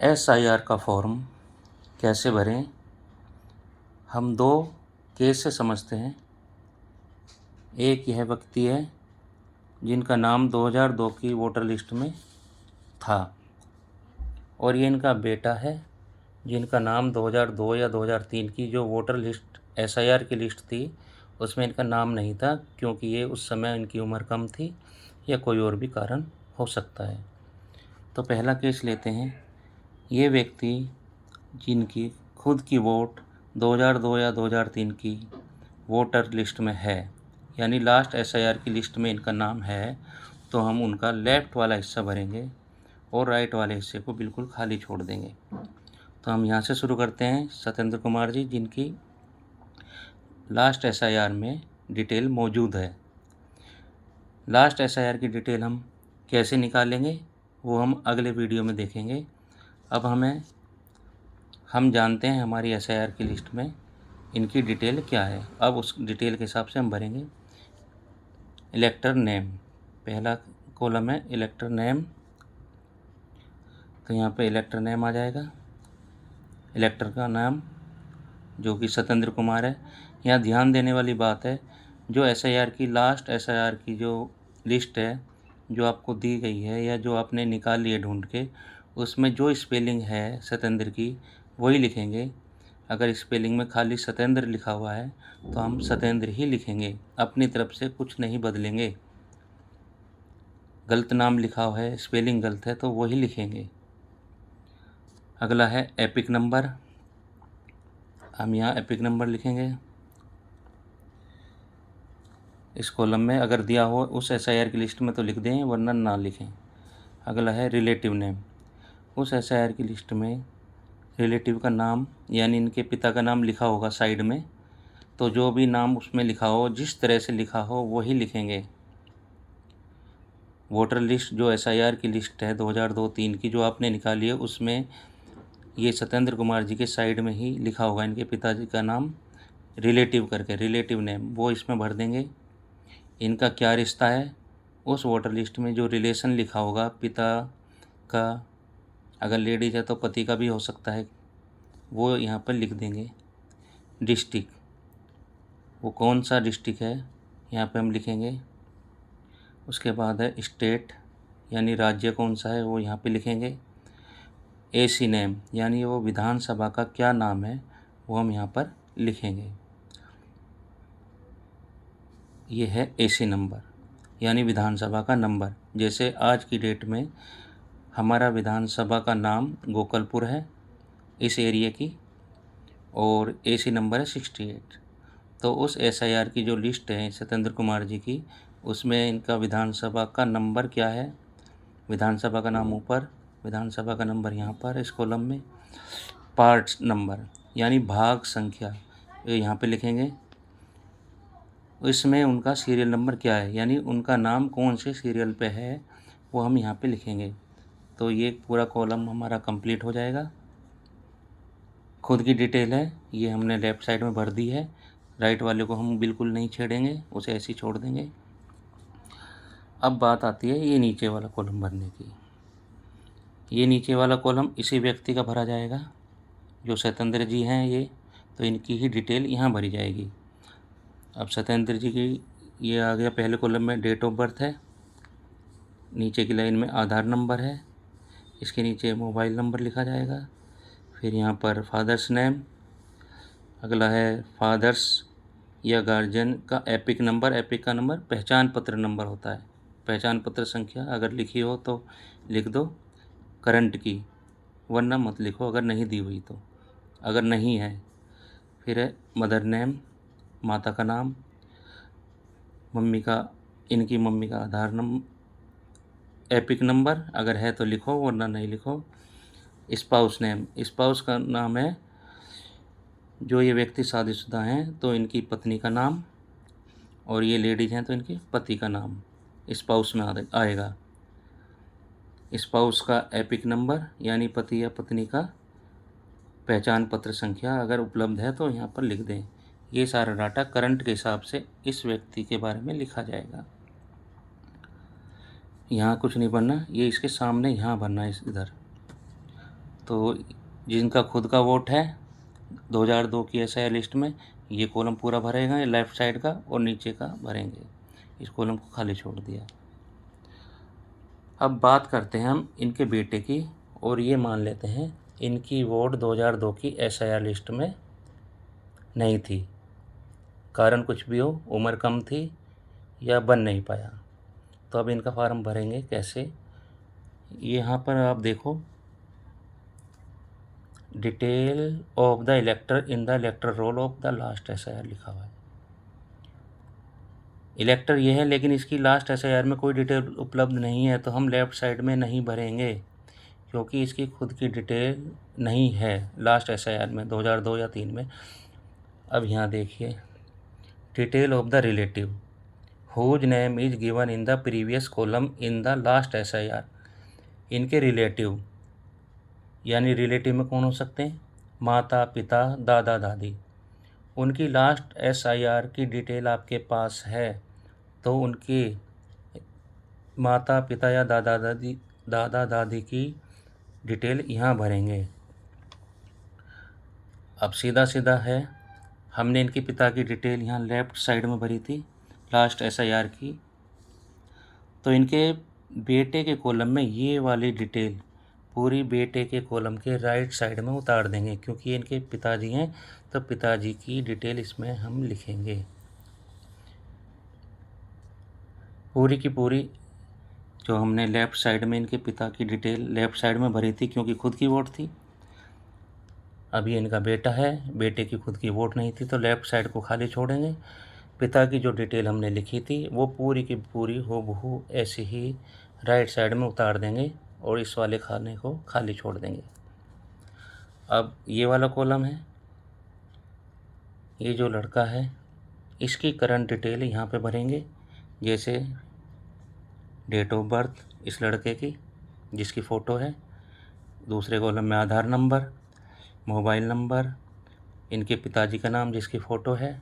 SIR का form कैसे भरें? हम दो केस से समझते हैं। एक यह व्यक्ति है जिनका नाम 2002 की वोटर लिस्ट में था और ये इनका बेटा है जिनका नाम 2002 या 2003 की जो वोटर लिस्ट SIR की लिस्ट थी उसमें इनका नाम नहीं था, क्योंकि ये उस समय इनकी उम्र कम थी या कोई और भी कारण हो सकता है। तो पहला केस लेते हैं। ये व्यक्ति जिनकी खुद की वोट 2002 या 2003 की वोटर लिस्ट में है, यानी लास्ट SIR की लिस्ट में इनका नाम है, तो हम उनका लेफ़्ट वाला हिस्सा भरेंगे और राइट वाले हिस्से को बिल्कुल खाली छोड़ देंगे। तो हम यहाँ से शुरू करते हैं। सत्येंद्र कुमार जी, जिनकी लास्ट SIR में डिटेल मौजूद है। लास्ट SIR की डिटेल हम कैसे निकालेंगे वो हम अगले वीडियो में देखेंगे। अब हम जानते हैं हमारी SIR की लिस्ट में इनकी डिटेल क्या है। अब उस डिटेल के हिसाब से हम भरेंगे। इलेक्टर नेम, पहला कॉलम है इलेक्टर नेम, तो यहाँ पे इलेक्टर नेम आ जाएगा। इलेक्टर का नाम जो कि सत्येंद्र कुमार है। यहाँ ध्यान देने वाली बात है, जो SIR की लास्ट SIR की जो लिस्ट है जो आपको दी गई है या जो आपने निकाल ली है ढूंढ के, उसमें जो स्पेलिंग है सत्येंद्र की वही लिखेंगे। अगर स्पेलिंग में खाली सत्येंद्र लिखा हुआ है तो हम सत्येंद्र ही लिखेंगे, अपनी तरफ से कुछ नहीं बदलेंगे। गलत नाम लिखा हुआ है, स्पेलिंग गलत है तो वही लिखेंगे। अगला है एपिक नंबर, हम यहाँ एपिक नंबर लिखेंगे। इस कॉलम में अगर दिया हो उस SIR की लिस्ट में तो लिख दें, वरना ना लिखें। अगला है रिलेटिव नेम, उस SIR की लिस्ट में रिलेटिव का नाम यानी इनके पिता का नाम लिखा होगा साइड में, तो जो भी नाम उसमें लिखा हो, जिस तरह से लिखा हो वही लिखेंगे। वोटर लिस्ट जो SIR की लिस्ट है 2002-03 की जो आपने निकाली है, उसमें ये सत्येंद्र कुमार जी के साइड में ही लिखा होगा इनके पिताजी का नाम रिलेटिव करके, रिलेटिव नेम, वो इसमें भर देंगे। इनका क्या रिश्ता है, उस वोटर लिस्ट में जो रिलेशन लिखा होगा पिता का, अगर लेडीज है तो पति का भी हो सकता है, वो यहाँ पर लिख देंगे। डिस्ट्रिक्ट, वो कौन सा डिस्ट्रिक्ट है यहाँ पे हम लिखेंगे। उसके बाद है स्टेट, यानी राज्य कौन सा है वो यहाँ पे लिखेंगे। AC नेम, यानी वो विधानसभा का क्या नाम है वो हम यहाँ पर लिखेंगे। ये है AC नंबर, यानी विधानसभा का नंबर। जैसे आज की डेट में हमारा विधानसभा का नाम गोकलपुर है इस एरिया की, और AC नंबर है 68। तो उस SIR की जो लिस्ट है सत्येंद्र कुमार जी की, उसमें इनका विधानसभा का नंबर क्या है, विधानसभा का नाम ऊपर, विधानसभा का नंबर यहाँ पर इस कॉलम में। पार्ट्स नंबर यानी भाग संख्या, ये यहाँ पे लिखेंगे। इसमें उनका सीरियल नंबर क्या है, यानी उनका नाम कौन से सीरियल पे है वो हम यहाँ पे लिखेंगे। तो ये पूरा कॉलम हमारा कंप्लीट हो जाएगा। खुद की डिटेल है ये हमने लेफ़्ट साइड में भर दी है, राइट वाले को हम बिल्कुल नहीं छेड़ेंगे, उसे ऐसे ही छोड़ देंगे। अब बात आती है ये नीचे वाला कॉलम भरने की। ये नीचे वाला कॉलम इसी व्यक्ति का भरा जाएगा, जो सत्येंद्र जी हैं ये, तो इनकी ही डिटेल यहाँ भरी जाएगी। अब सत्येंद्र जी की ये आ गया, पहले कॉलम में डेट ऑफ बर्थ है, नीचे की लाइन में आधार नंबर है, इसके नीचे मोबाइल नंबर लिखा जाएगा। फिर यहाँ पर फादर्स नेम, अगला है फादर्स या गार्जियन का एपिक नंबर। एपिक का नंबर पहचान पत्र नंबर होता है, पहचान पत्र संख्या अगर लिखी हो तो लिख दो करंट की, वरना मत लिखो अगर नहीं दी हुई तो, अगर नहीं है। फिर है मदर नेम, माता का नाम, मम्मी का, इनकी मम्मी का आधार नंबर, एपिक नंबर अगर है तो लिखो वरना नहीं लिखो। स्पाउस नेम, स्पाउस का नाम है जो ये व्यक्ति शादीशुदा हैं तो इनकी पत्नी का नाम, और ये लेडीज हैं तो इनके पति का नाम स्पाउस में आएगा। स्पाउस का एपिक नंबर यानी पति या पत्नी का पहचान पत्र संख्या अगर उपलब्ध है तो यहाँ पर लिख दें। ये सारा डाटा करंट के हिसाब से इस व्यक्ति के बारे में लिखा जाएगा। यहाँ कुछ नहीं भरना, ये इसके सामने यहाँ भरना है इधर। तो जिनका खुद का वोट है 2002 की SIR लिस्ट में, ये कॉलम पूरा भरेगा, लेफ़्ट साइड का और नीचे का भरेंगे। इस कॉलम को खाली छोड़ दिया। अब बात करते हैं हम इनके बेटे की, और ये मान लेते हैं इनकी वोट 2002 की SIR लिस्ट में नहीं थी, कारण कुछ भी हो, उम्र कम थी या बन नहीं पाया। तो अब इनका फार्म भरेंगे कैसे? यहाँ पर आप देखो, detail of the elector in the elector roll of the last SIR लिखा हुआ है। इलेक्टर ये है, लेकिन इसकी लास्ट SIR में कोई डिटेल उपलब्ध नहीं है, तो हम लेफ़्ट साइड में नहीं भरेंगे, क्योंकि इसकी खुद की डिटेल नहीं है लास्ट SIR में 2002 या 3 में। अब यहाँ देखिए, detail of the relative whose name is given in the previous column in the last SIR। इनके रिलेटिव, यानी रिलेटिव में कौन हो सकते हैं? माता, पिता, दादा, दादी। उनकी लास्ट SIR की डिटेल आपके पास है, तो उनके माता, पिता या दादा दादी की डिटेल यहाँ भरेंगे। अब सीधा सीधा है, हमने इनके पिता की डिटेल यहाँ लेफ़्ट साइड में भरी थी लास्ट SIR की, तो इनके बेटे के कॉलम में ये वाली डिटेल पूरी बेटे के कॉलम के राइट साइड में उतार देंगे, क्योंकि इनके पिताजी हैं, तो पिताजी की डिटेल इसमें हम लिखेंगे। पूरी की पूरी जो हमने लेफ़्ट साइड में इनके पिता की डिटेल लेफ़्ट साइड में भरी थी, क्योंकि खुद की वोट थी। अब ये इनका बेटा है, बेटे की खुद की वोट नहीं थी, तो लेफ़्ट साइड को खाली छोड़ेंगे। पिता की जो डिटेल हमने लिखी थी वो पूरी की पूरी हूबहू ऐसे ही राइट साइड में उतार देंगे और इस वाले खाने को खाली छोड़ देंगे। अब ये वाला कॉलम है, ये जो लड़का है इसकी करंट डिटेल यहाँ पे भरेंगे, जैसे डेट ऑफ बर्थ इस लड़के की जिसकी फ़ोटो है, दूसरे कॉलम में आधार नंबर, मोबाइल नंबर, इनके पिताजी का नाम जिसकी फ़ोटो है,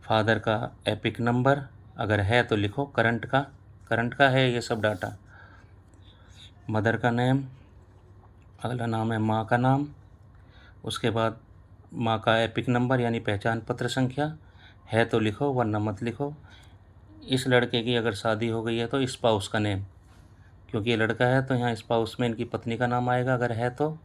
फादर का एपिक नंबर अगर है तो लिखो, करंट का है ये सब डाटा, मदर का नेम, अगला नाम है माँ का नाम, उसके बाद माँ का एपिक नंबर यानी पहचान पत्र संख्या, है तो लिखो वरना मत लिखो। इस लड़के की अगर शादी हो गई है तो स्पाउस का नेम, क्योंकि ये लड़का है तो यहाँ स्पाउस में इनकी पत्नी का नाम आएगा अगर है तो,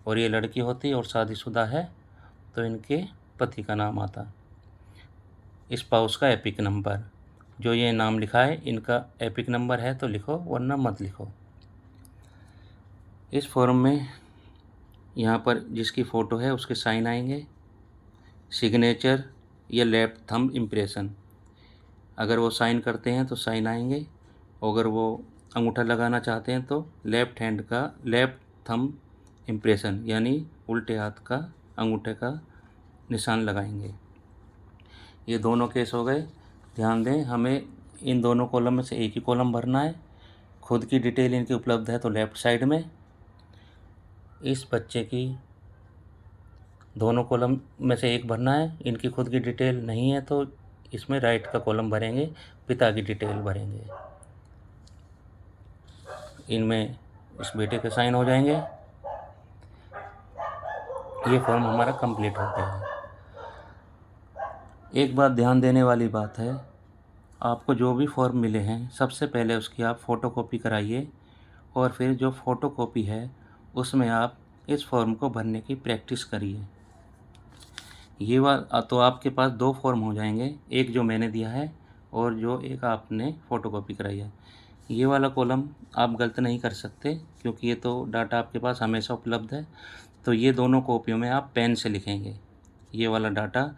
और ये लड़की होती और शादीशुदा है तो इनके पति का नाम आता। स्पाउस का एपिक नंबर, जो ये नाम लिखा है इनका एपिक नंबर है तो लिखो वरना मत लिखो। इस फॉर्म में यहाँ पर जिसकी फ़ोटो है उसके साइन आएंगे, सिग्नेचर या लेफ्ट थंब इम्प्रेशन, अगर वो साइन करते हैं तो साइन आएंगे, और अगर वो अंगूठा लगाना चाहते हैं तो लेफ़्ट हैंड का लेफ़्ट थंब इम्प्रेशन यानी उल्टे हाथ का अंगूठे का निशान लगाएंगे। ये दोनों केस हो गए। ध्यान दें, हमें इन दोनों कॉलम में से एक ही कॉलम भरना है। खुद की डिटेल इनकी उपलब्ध है तो लेफ़्ट साइड में, इस बच्चे की दोनों कॉलम में से एक भरना है, इनकी खुद की डिटेल नहीं है तो इसमें राइट का कॉलम भरेंगे, पिता की डिटेल भरेंगे। इनमें इस बेटे के साइन हो जाएंगे। ये फॉर्म हमारा कंप्लीट हो गया है। एक बात ध्यान देने वाली बात है, आपको जो भी फॉर्म मिले हैं सबसे पहले उसकी आप फ़ोटोकॉपी कराइए, और फिर जो फ़ोटोकॉपी है उसमें आप इस फॉर्म को भरने की प्रैक्टिस करिए। ये तो आपके पास दो फॉर्म हो जाएंगे, एक जो मैंने दिया है और जो एक आपने फ़ोटोकॉपी कराई है। ये वाला कॉलम आप गलत नहीं कर सकते, क्योंकि ये तो डाटा आपके पास हमेशा उपलब्ध है। तो ये दोनों कॉपियों में आप पेन से लिखेंगे। ये वाला डाटा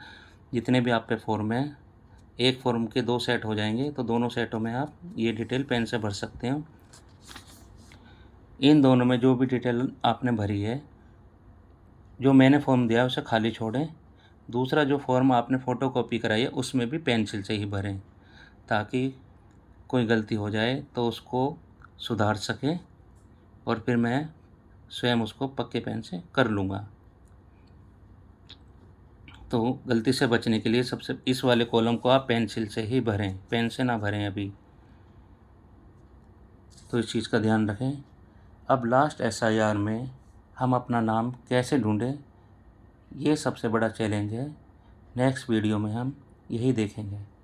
जितने भी आप पे फॉर्म है, एक फॉर्म के 2 सेट हो जाएंगे, तो दोनों सेटों में आप ये डिटेल पेन से भर सकते हो। इन दोनों में जो भी डिटेल आपने भरी है, जो मैंने फॉर्म दिया है उसे खाली छोड़ें। दूसरा जो फॉर्म आपने फ़ोटोकॉपी कराई है उसमें भी पेंसिल से ही भरें, ताकि कोई गलती हो जाए तो उसको सुधार सकें, और फिर मैं स्वयं उसको पक्के पेन से कर लूँगा। तो गलती से बचने के लिए सबसे इस वाले कॉलम को आप पेंसिल से ही भरें, पेन से ना भरें अभी। तो इस चीज़ का ध्यान रखें। अब लास्ट SIR में हम अपना नाम कैसे ढूंढें, ये सबसे बड़ा चैलेंज है। नेक्स्ट वीडियो में हम यही देखेंगे।